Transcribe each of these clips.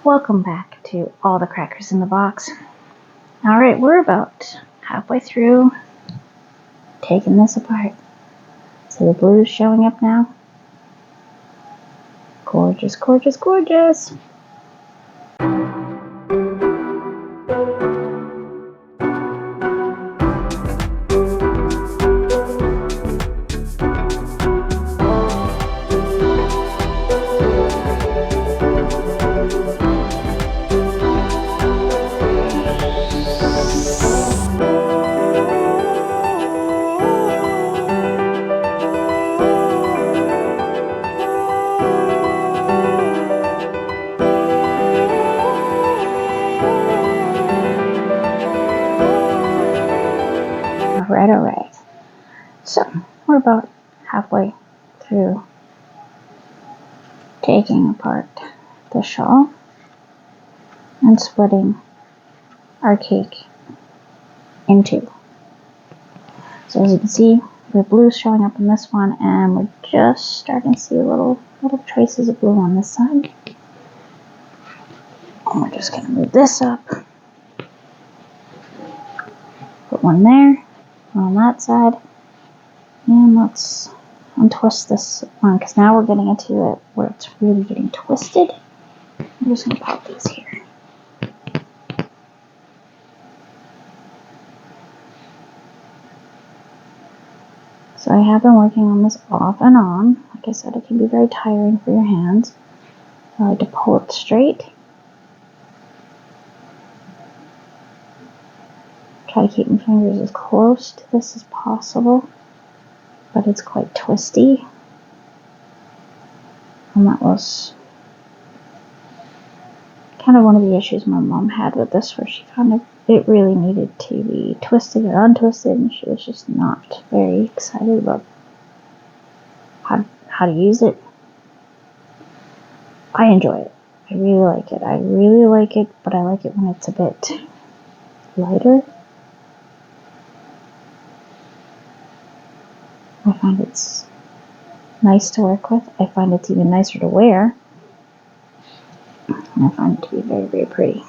Welcome back to All the Crackers in the Box. Alright, we're about halfway through taking this apart. See the blues showing up now? Gorgeous, gorgeous, gorgeous! Alright. So, we're about halfway through taking apart the shawl and splitting our cake in two. So as you can see, the blue's showing up in this one, and we're just starting to see little traces of blue on this side. And we're just going to move this up. Put one there, one on that side. And let's untwist this one, because now we're getting into it where it's really getting twisted. I'm just going to pop these here. So I have been working on this off and on. Like I said, it can be very tiring for your hands. I like to pull it straight. Try to keep my fingers as close to this as possible, but it's quite twisty. And that was kind of one of the issues my mom had with this, where it really needed to be twisted and untwisted, and she was just not very excited about how to use it. I enjoy it. I really like it, but I like it when it's a bit lighter. I find it's nice to work with. I find it's even nicer to wear. And I find it to be very, very pretty.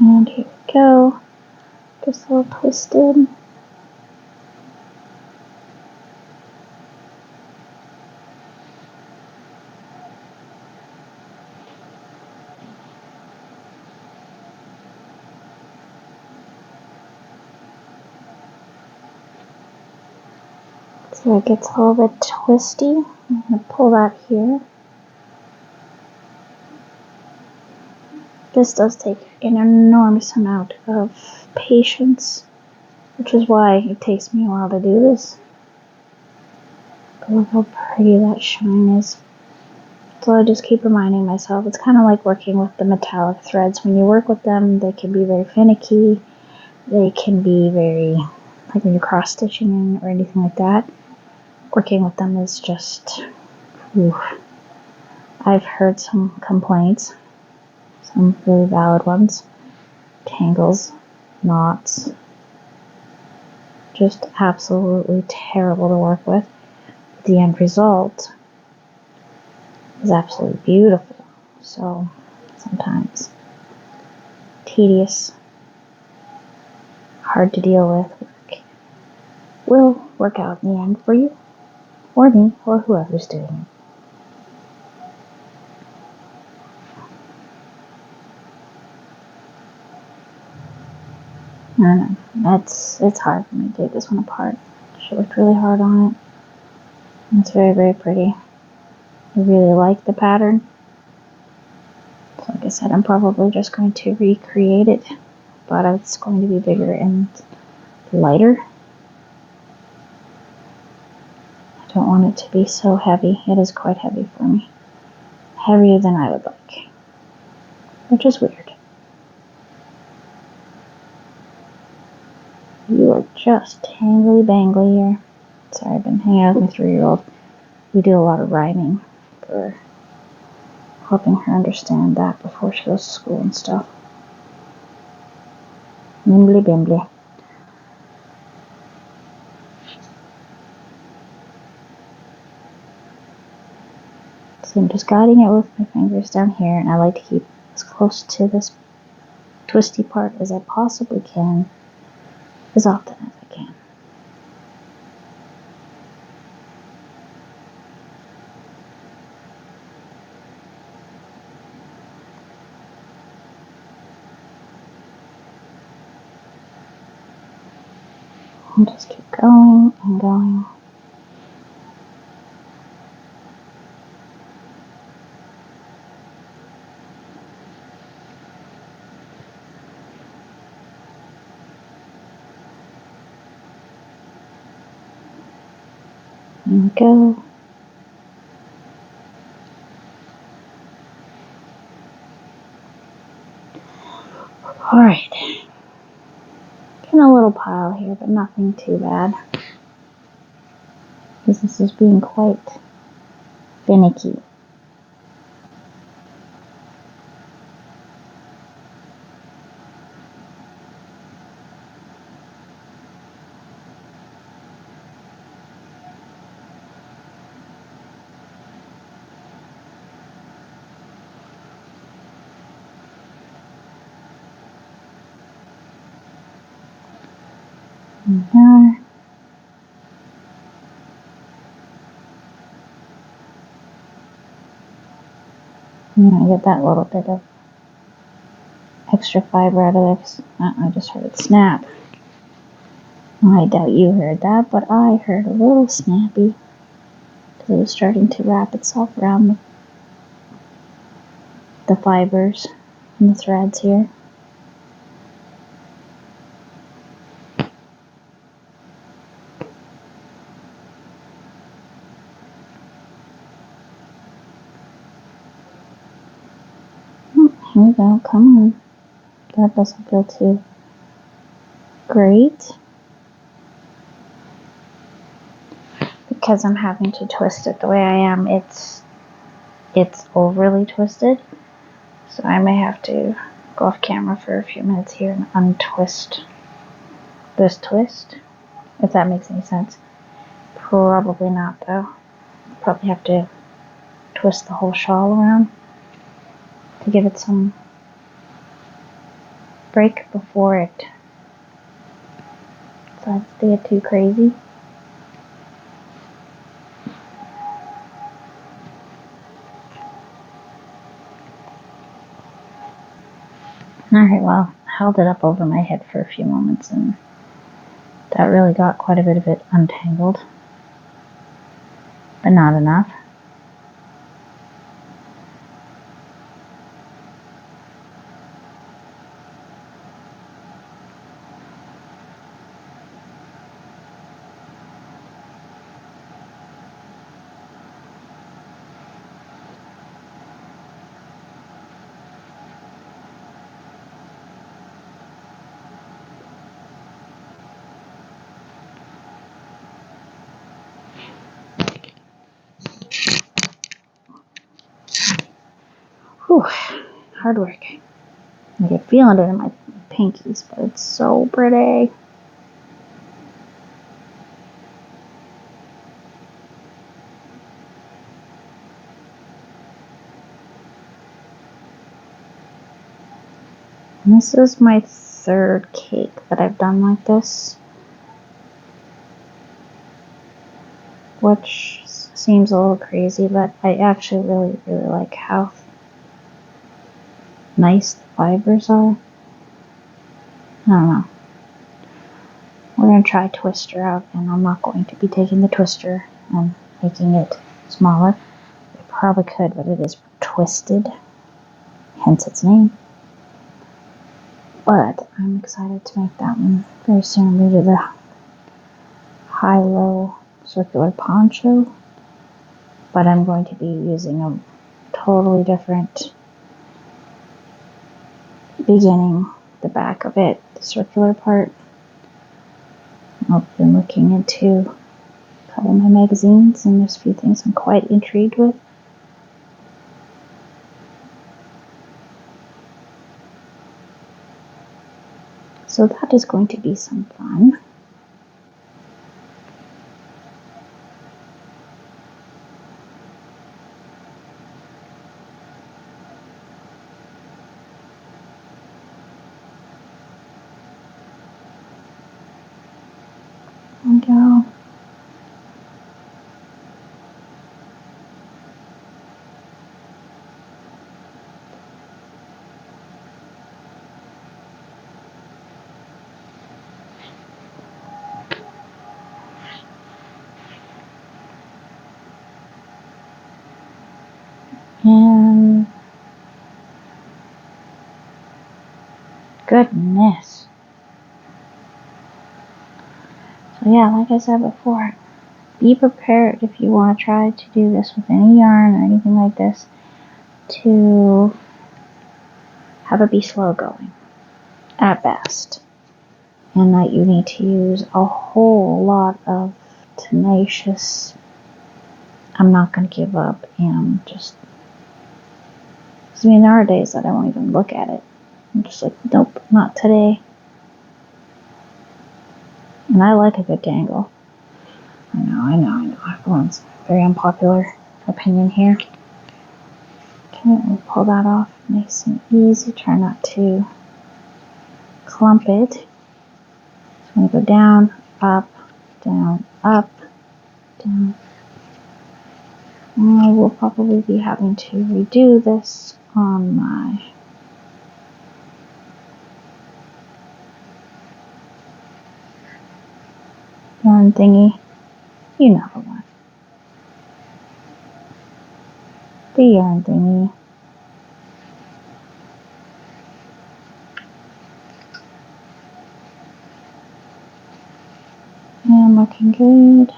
And here we go. Just a little twisted. So it gets a little bit twisty. I'm going to pull that here. This does take an enormous amount of patience, which is why it takes me a while to do this. But look how pretty that shine is. So I just keep reminding myself, it's kind of like working with the metallic threads. When you work with them, they can be very finicky. They can be very, like when you're cross stitching or anything like that. Working with them is just, oof. I've heard some complaints, some really valid ones. Tangles, knots, just absolutely terrible to work with. The end result is absolutely beautiful. So sometimes tedious, hard to deal with work will work out in the end for you, or me, or whoever's doing it. I don't know. It's hard for me to take this one apart. She worked really hard on it. And it's very, very pretty. I really like the pattern. So like I said, I'm probably just going to recreate it, but it's going to be bigger and lighter. I don't want it to be so heavy. It is quite heavy for me. Heavier than I would like, which is weird. You are just tangly bangly here. Sorry, I've been hanging out with my 3-year-old. we do a lot of rhyming for helping her understand that before she goes to school and stuff. Nimbly bimbly. So I'm just guiding it with my fingers down here, and I like to keep as close to this twisty part as I possibly can, as often as I can. And just keep going and going. And go. Alright. Getting a little pile here, but nothing too bad. Because this is being quite finicky. There. And I get that little bit of extra fiber out of this. I just heard it snap. I doubt you heard that, but I heard a little snappy. Because it was starting to wrap itself around the fibers and the threads here. Here we go, come on. That doesn't feel too great. Because I'm having to twist it the way I am, it's overly twisted. So I may have to go off camera for a few minutes here and untwist this twist, if that makes any sense. Probably not though. Probably have to twist the whole shawl around to give it some break before it decides to get too crazy. Alright, well, I held it up over my head for a few moments and that really got quite a bit of it untangled, but not enough. Whew, hard work. I get feeling it in my pinkies, but it's so pretty. And this is my third cake that I've done like this, which seems a little crazy, but I actually really, really like how nice the fibers are. I don't know. We're going to try twister out, and I'm not going to be taking the twister and making it smaller. I probably could, but it is twisted, hence its name. But I'm excited to make that one very soon. We did the high-low circular poncho, but I'm going to be using a totally different beginning, the back of it, the circular part. I've been looking into couple of my magazines, and there's a few things I'm quite intrigued with. So that is going to be some fun. There we go. And goodness. So yeah, like I said before, be prepared if you want to try to do this with any yarn or anything like this, to have it be slow going at best, and that you need to use a whole lot of tenacious, I'm not going to give up, and just, I mean, there are days that I won't even look at it. I'm just like, nope, not today. And I like a good dangle. I know. Everyone's very unpopular opinion here. Okay, we'll pull that off nice and easy. Try not to clump it. So I'm going to go down, up, down, up, down. I will probably be having to redo this on my yarn thingy. You know the one. The yarn thingy. And looking good.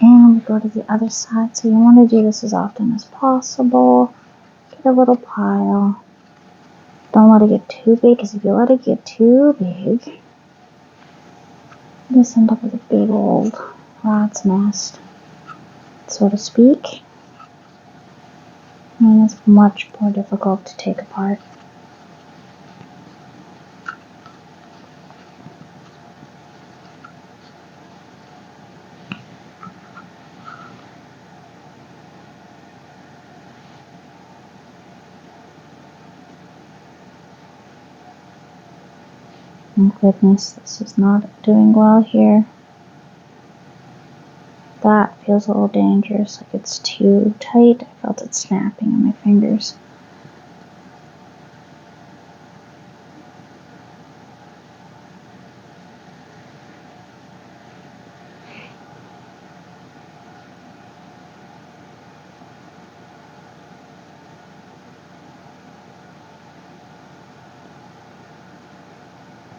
And we go to the other side. So you want to do this as often as possible. Get a little pile. Don't let it get too big, because if you let it get too big, you just end up with a big old rat's nest, so to speak. And it's much more difficult to take apart. Oh goodness, this is not doing well here. That feels a little dangerous, like it's too tight. I felt it snapping on my fingers.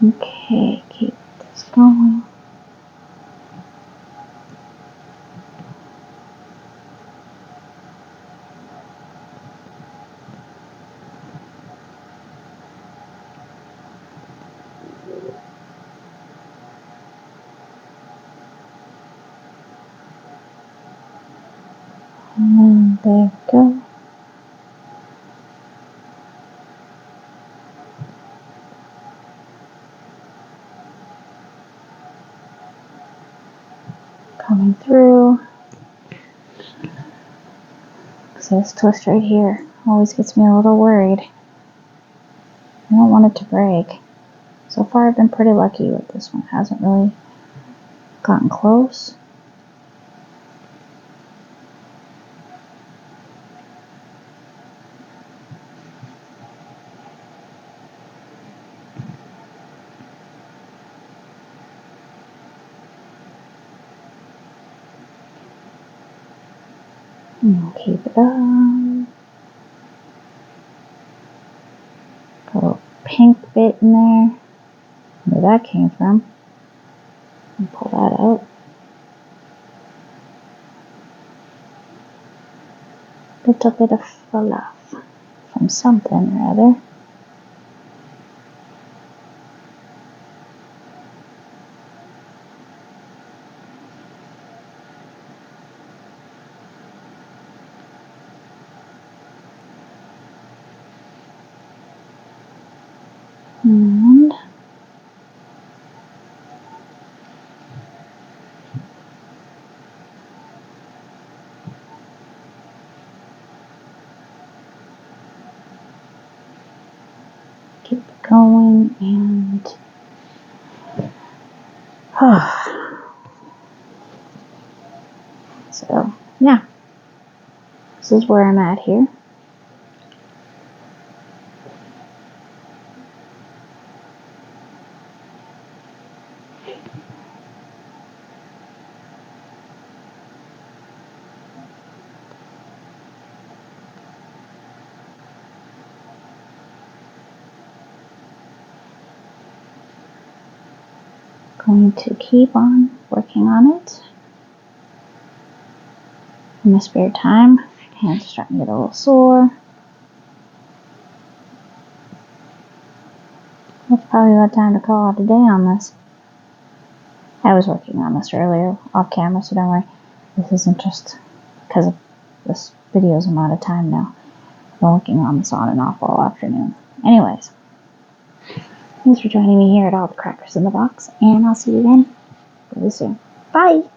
Okay, keep this going. And there we go. Coming through. So this twist right here always gets me a little worried. I don't want it to break. So far I've been pretty lucky with this one. It hasn't really gotten close. And I'll keep it up. Got a little pink bit in there. Where that came from. And pull that out. Little bit of fluff from something or other. And keep going and so yeah, this is where I'm at here. Going to keep on working on it in my spare time. Hands are starting to get a little sore. That's probably about time to call it a day on this. I was working on this earlier off camera, so don't worry. This isn't just because of this video's amount of time now. I've been working on this on and off all afternoon. Anyways, thanks for joining me here at All the Crackers in the Box, and I'll see you again really soon. Bye!